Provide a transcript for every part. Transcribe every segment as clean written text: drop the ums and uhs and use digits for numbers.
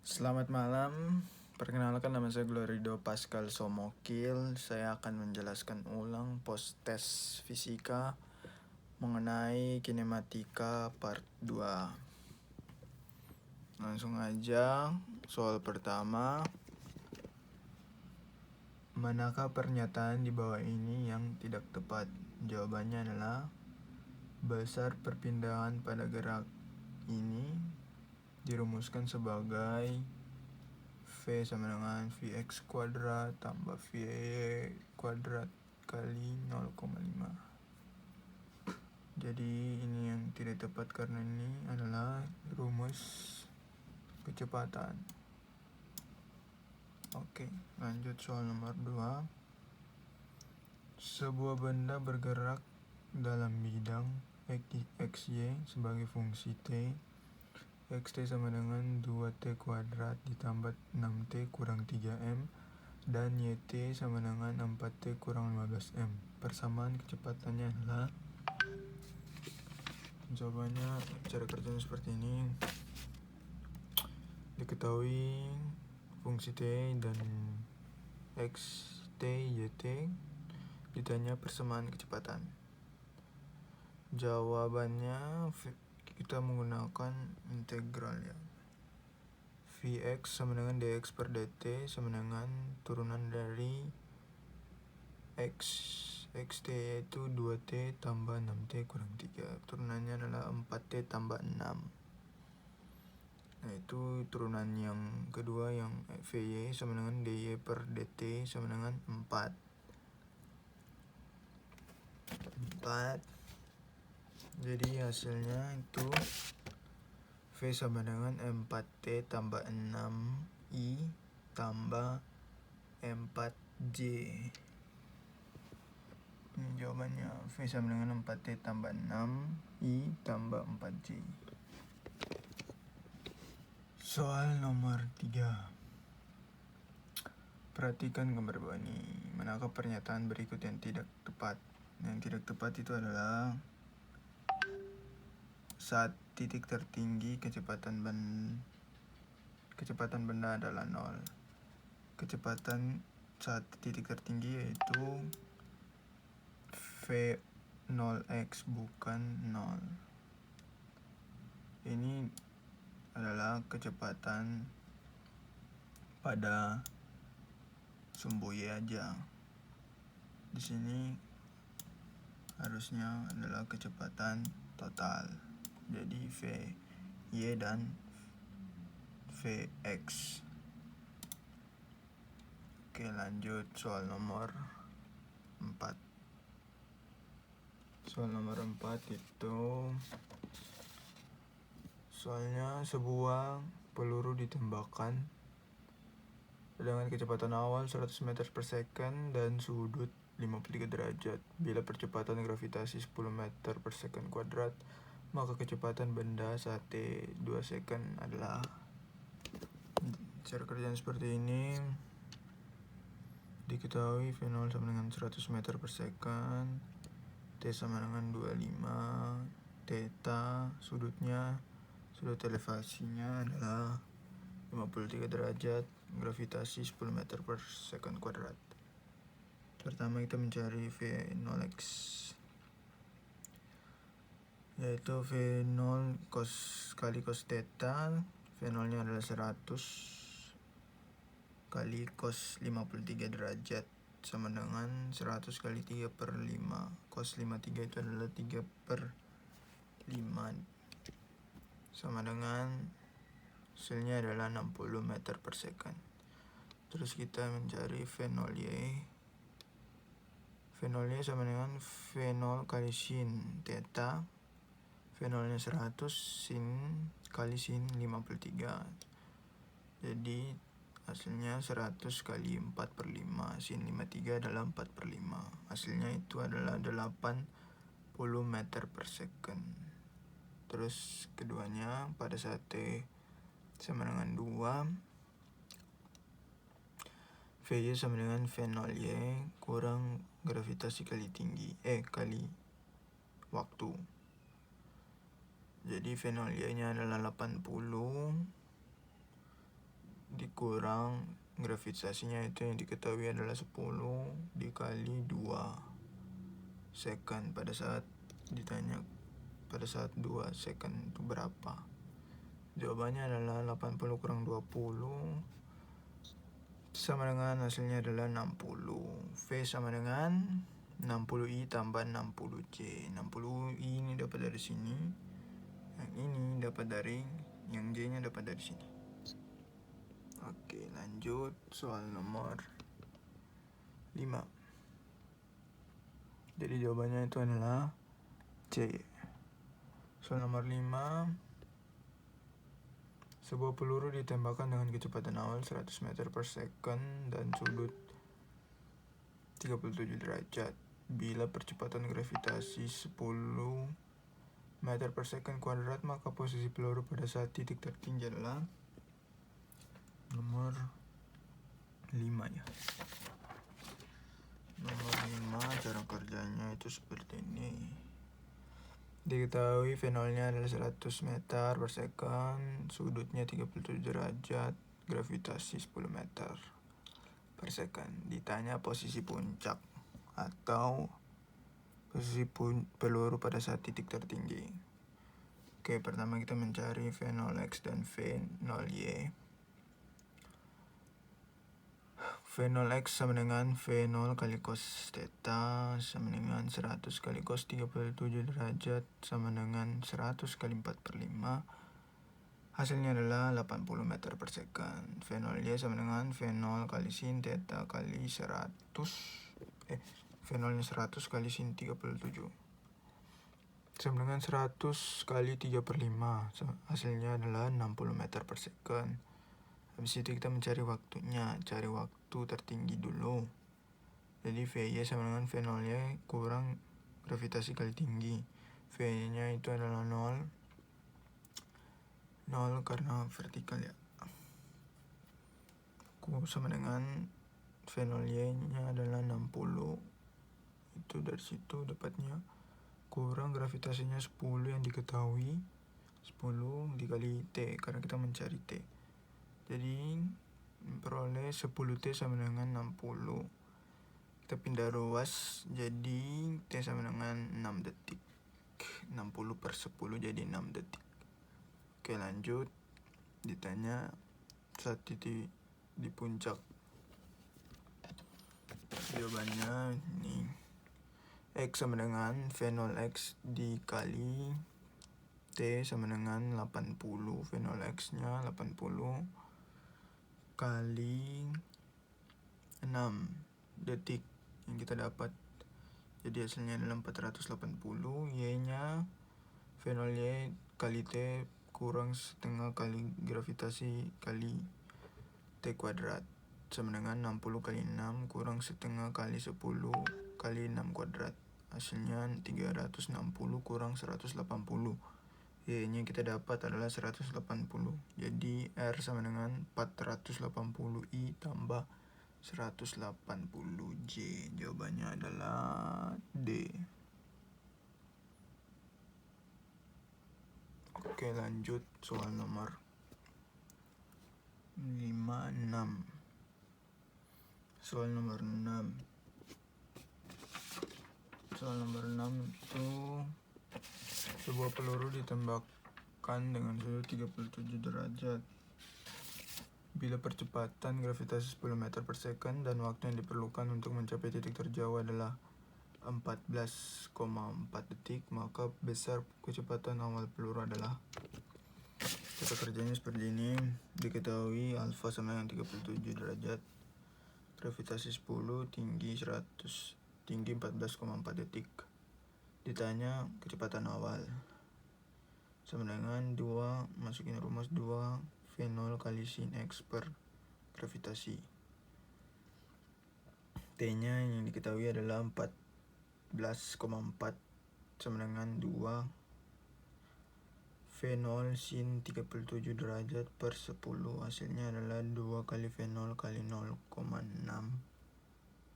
Selamat malam, perkenalkan nama saya Glorido Pascal Somokil. Saya akan menjelaskan ulang post tes fisika mengenai kinematika part 2. Langsung aja, soal pertama. Manakah pernyataan di bawah ini yang tidak tepat? Jawabannya adalah besar perpindahan pada gerak ini dirumuskan sebagai V sama dengan Vx kuadrat tambah Vy kuadrat kali 0,5. Jadi ini yang tidak tepat karena ini adalah rumus kecepatan. Oke, lanjut soal nomor 2. Sebuah benda bergerak dalam bidang XY sebagai fungsi T. Xt sama dengan 2T kuadrat ditambah 6T kurang 3M dan YT sama dengan 4T kurang 15M. Persamaan kecepatannya adalah, jawabannya cara kerjanya seperti ini. Diketahui fungsi T dan Xt, YT, ditanya persamaan kecepatan. Jawabannya kita menggunakan integral ya. Vx sama dengan dx per dt sama dengan turunan dari xt yaitu 2t tambah 6t kurang 3. Turunannya adalah 4t tambah 6. Nah itu turunan yang kedua yang Vy sama dengan dy per dt sama dengan 4. Jadi hasilnya itu V sama dengan 4T tambah 6I tambah 4J. Ini jawabannya, V sama dengan 4T tambah 6I tambah 4J. Soal nomor 3. Perhatikan gambar bawah ini. Manakah pernyataan berikut yang tidak tepat? Yang tidak tepat itu adalah saat titik tertinggi kecepatan benda adalah 0. Kecepatan saat titik tertinggi yaitu V0x bukan 0. Ini adalah kecepatan pada sumbu Y aja. Di sini harusnya adalah kecepatan total. Jadi Vy dan Vx. Oke, lanjut soal nomor 4. Soal nomor 4 itu soalnya sebuah peluru ditembakkan dengan kecepatan awal 100 meter per second dan sudut 53 derajat. Bila percepatan gravitasi 10 meter per second kuadrat, maka kecepatan benda saat T 2 second adalah. Cara kerjaan seperti ini. Diketahui V0 sama dengan 100 meter per second, T sama dengan 25 theta, sudut elevasinya adalah 53 derajat, gravitasi 10 meter per second kuadrat. Pertama kita mencari V0x, yaitu V0 kali cos theta. V0 nya adalah 100 kali cos 53 derajat sama dengan 100 kali 3 per 5. Cos 53 itu adalah 3 per 5 sama dengan hasilnya adalah 60 meter per second. Terus kita mencari V0y. V0y sama dengan V0 kali sin theta. V0 nya 100, sin kali sin 53. Jadi hasilnya 100 kali 4 per 5. Sin 53 adalah 4 per 5. Hasilnya itu adalah 80 meter per second. Terus keduanya pada saat T sama dengan 2, Vy sama dengan V0y kurang gravitasi kali tinggi kali waktu. Jadi V0y nya adalah 80 kurang gravitasinya itu yang diketahui adalah 10 dikali 2 second. Pada saat ditanya pada saat 2 second itu berapa, jawabannya adalah 80 kurang 20 sama dengan hasilnya adalah 60. V sama dengan 60I tambah 60J. 60I ini dapat dari sini, yang ini dapat dari, yang J nya dapat dari sini. Oke, lanjut soal nomor 5. Jadi jawabannya itu adalah C. Soal nomor 5. Sebuah peluru ditembakkan dengan kecepatan awal 100 meter per second dan sudut 37 derajat. Bila percepatan gravitasi 10 meter per second kuadrat, maka posisi peluru pada saat titik tertinggi adalah nomor 5 ya. Nomor 5, cara kerjanya itu seperti ini. Diketahui V0-nya adalah 100 meter per second, sudutnya 37 derajat, gravitasi 10 meter per second. Ditanya posisi puncak atau posisi peluru pada saat titik tertinggi. Oke, pertama kita mencari V0x dan V0y. V0x sama dengan V0 kali cos theta sama dengan 100 kali cos 37 derajat sama dengan 100 kali 4 per 5. Hasilnya adalah 80 meter per second. V0y sama dengan V0 kali sin theta kali 100. V0 nya 100 kali sin 37 sama dengan 100 kali 3 per 5. Hasilnya adalah 60 meter per second. Habis itu kita mencari waktunya, cari waktu tertinggi dulu. Jadi Vy sama dengan V0y kurang gravitasi kali tinggi. V-nya itu adalah 0 karena vertikal ya. Sama dengan V0y nya adalah 60. Itu dari situ dapatnya kurang gravitasinya 10 yang diketahui, 10 dikali T karena kita mencari T. Jadi memperoleh 10T sama dengan 60. Kita pindah ruas, jadi T sama dengan 6 detik. 60 per 10 jadi 6 detik. Oke, lanjut. Ditanya saat titik di puncak. Jawabannya ini. X sama dengan V0x dikali T sama dengan 80. V0x nya 80 kali 6 detik yang kita dapat. Jadi hasilnya adalah 480. Y nya V0y kali T kurang setengah kali gravitasi kali T kuadrat sama dengan 60 kali 6 kurang setengah kali 10 kali 6 kuadrat. Hasilnya 360 kurang 180. Y nya kita dapat adalah 180. Jadi R sama dengan 480I tambah 180J. Jawabannya adalah D. Oke, lanjut soal nomor 6. Soal nomor 6 itu sebuah peluru ditembakkan dengan sudut 37 derajat. Bila percepatan gravitasi 10 meter per second dan waktu yang diperlukan untuk mencapai titik terjauh adalah 14,4 detik, maka besar kecepatan awal peluru adalah. Cara kerjanya seperti ini. Diketahui alfa sama dengan 37 derajat, gravitasi 10, tinggi 100, tinggi 14,4 detik. Ditanya kecepatan awal sama dengan 2, masukin rumus 2 V0 kali sin X per gravitasi. T nya yang diketahui adalah 14,4 sama dengan 2 V0 sin 37 derajat per 10. Hasilnya adalah 2 kali V0 kali 0,6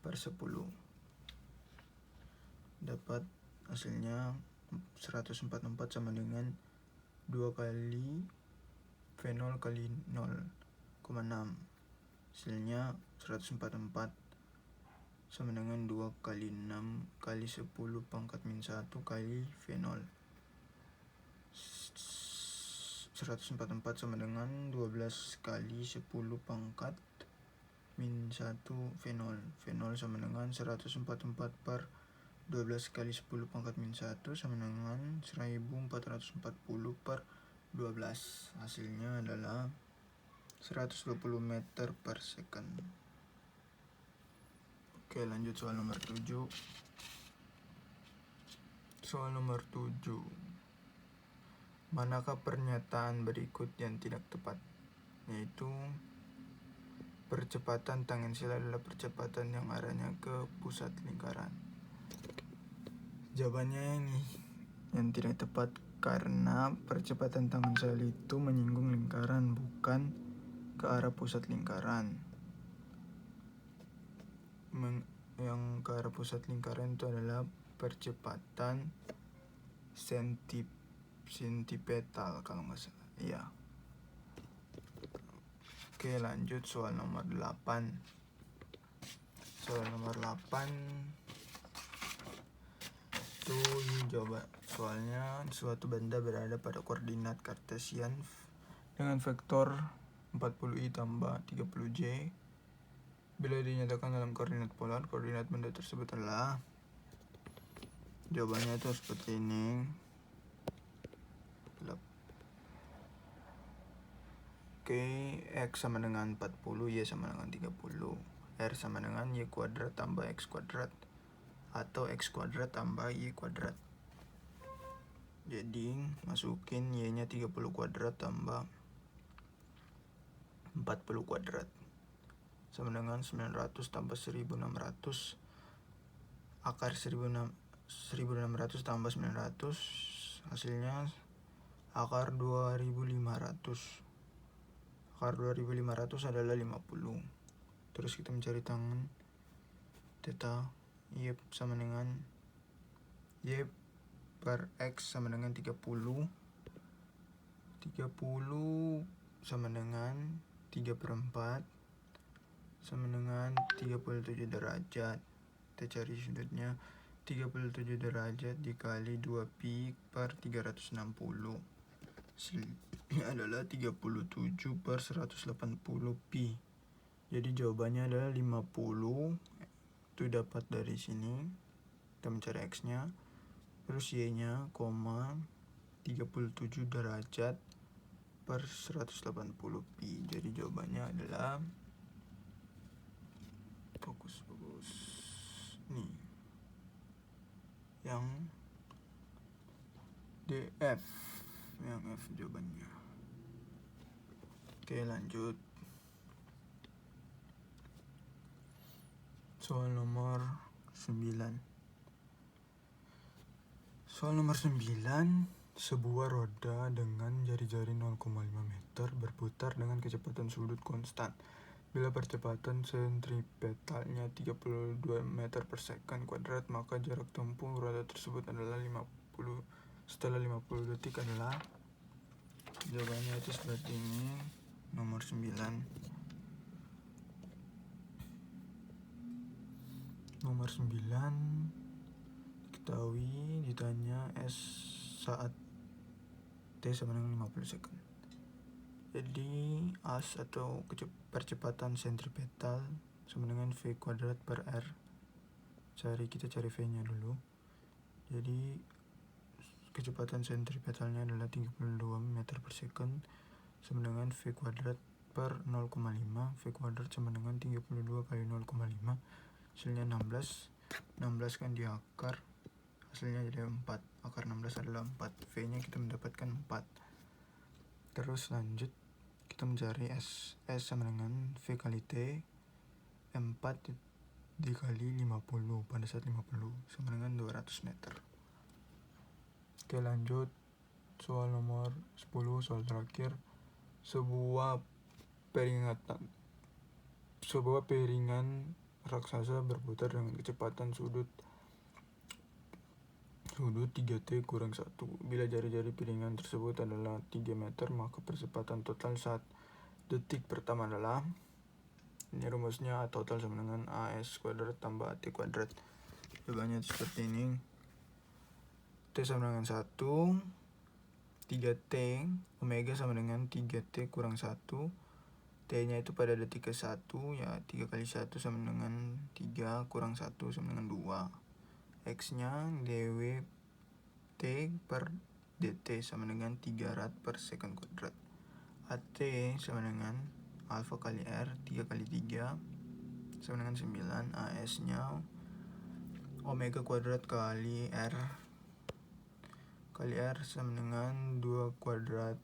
per 10. Dapat hasilnya 144 sama dengan 2 kali V0 kali 0,6 Hasilnya 144 sama dengan 2 kali 6 kali 10 pangkat min 1 kali V0. 144 sama dengan 12 kali 10 pangkat min 1 V0. V0 sama dengan 144 per 12 kali 10 pangkat min 1 sama dengan 1440 per 12. Hasilnya adalah 120 meter per second. Oke, lanjut soal nomor 7. Soal nomor 7. Manakah pernyataan berikut yang tidak tepat? Yaitu percepatan tangensial adalah percepatan yang arahnya ke pusat lingkaran. Jawabannya ini yang tidak tepat karena percepatan tangensial itu menyinggung lingkaran, bukan ke arah pusat lingkaran. Yang ke arah pusat lingkaran itu adalah percepatan sentipetal kalau nggak salah. Iya. Oke, lanjut soal nomor 8. Soal nomor 8 itu jawab soalnya suatu benda berada pada koordinat kartesian dengan vektor 40i tambah 30j. Bila dinyatakan dalam koordinat polar, koordinat benda tersebut adalah, jawabannya itu seperti ini. Oke, X sama dengan 40, Y sama dengan 30, R sama dengan Y kuadrat tambah X kuadrat, atau X kuadrat tambah Y kuadrat. Jadi masukin Y nya 30 kuadrat tambah 40 kuadrat sama dengan 900 tambah 1600, akar 1600 tambah 900, hasilnya akar 2500. Akar 2500 adalah 50. Terus kita mencari tangen theta Y sama dengan Y per X sama dengan 30 sama dengan 3/4 sama dengan 37 derajat. Kita cari sudutnya. 37 derajat dikali 2pi per 360. Hasilnya adalah 37 per 180 pi. Jadi jawabannya adalah 50. Itu dapat dari sini. Kita mencari X nya. Terus Y nya, 37 derajat per 180 pi. Jadi jawabannya adalah, fokus nih, yang DF, yang F jawabannya. Oke, lanjut soal nomor 9. Soal nomor 9, sebuah roda dengan jari-jari 0,5 meter berputar dengan kecepatan sudut konstan. Bila percepatan sentripetalnya 32 meter per second kuadrat, maka jarak tempuh roda tersebut adalah 50. Setelah 50 detik adalah, jawabannya itu seperti ini. Nomor 9. Nomor 9, diketahui ditanya S saat T sama dengan 50 second. Jadi as atau percepatan sentripetal sama dengan V kuadrat per R. Kita cari V nya dulu. Jadi kecepatan sentripetalnya adalah 32 meter per second sama dengan V kuadrat per 0,5. V kuadrat sama dengan 32 kali 0,5, hasilnya 16. 16 kan di akar, hasilnya jadi 4. Akar 16 adalah 4. V nya kita mendapatkan 4. Terus lanjut kita mencari S. S sama dengan V kali T, 4 dikali 50 pada saat 50 sama dengan 200 meter. Oke, lanjut soal nomor 10, soal terakhir. Sebuah piringan raksasa berputar dengan kecepatan sudut 3T kurang 1. Bila jari-jari piringan tersebut adalah 3 meter, maka percepatan total saat detik pertama adalah, Ini rumusnya A total sama dengan AS kuadrat tambah AT kuadrat. Jawabannya seperti ini. T sama dengan 1, 3T, omega sama dengan 3T kurang 1. T-nya itu pada detik ke-1, ya 3 kali 1 sama dengan 3 kurang 1 sama dengan 2. X-nya dWt per dt sama dengan 3 rad per second kuadrat. AT sama dengan alfa kali R 3 kali 3 sama dengan 9. AS-nya omega kuadrat kali R sama dengan 2 kuadrat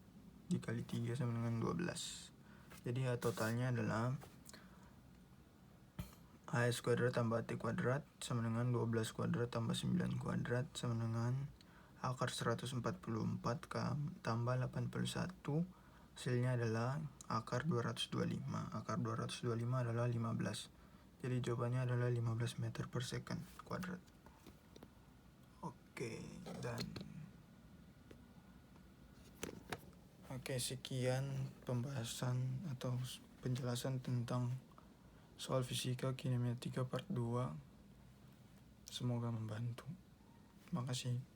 dikali 3 sama dengan 12. Jadi totalnya adalah AS kuadrat tambah AT kuadrat sama dengan 12 kuadrat tambah 9 kuadrat sama dengan akar 144 tambah 81. Hasilnya adalah akar 225. Akar 225 adalah 15. Jadi jawabannya adalah 15 meter per second kuadrat. Oke, sekian pembahasan atau penjelasan tentang soal fisika kinematika part 2. Semoga membantu. Terima kasih.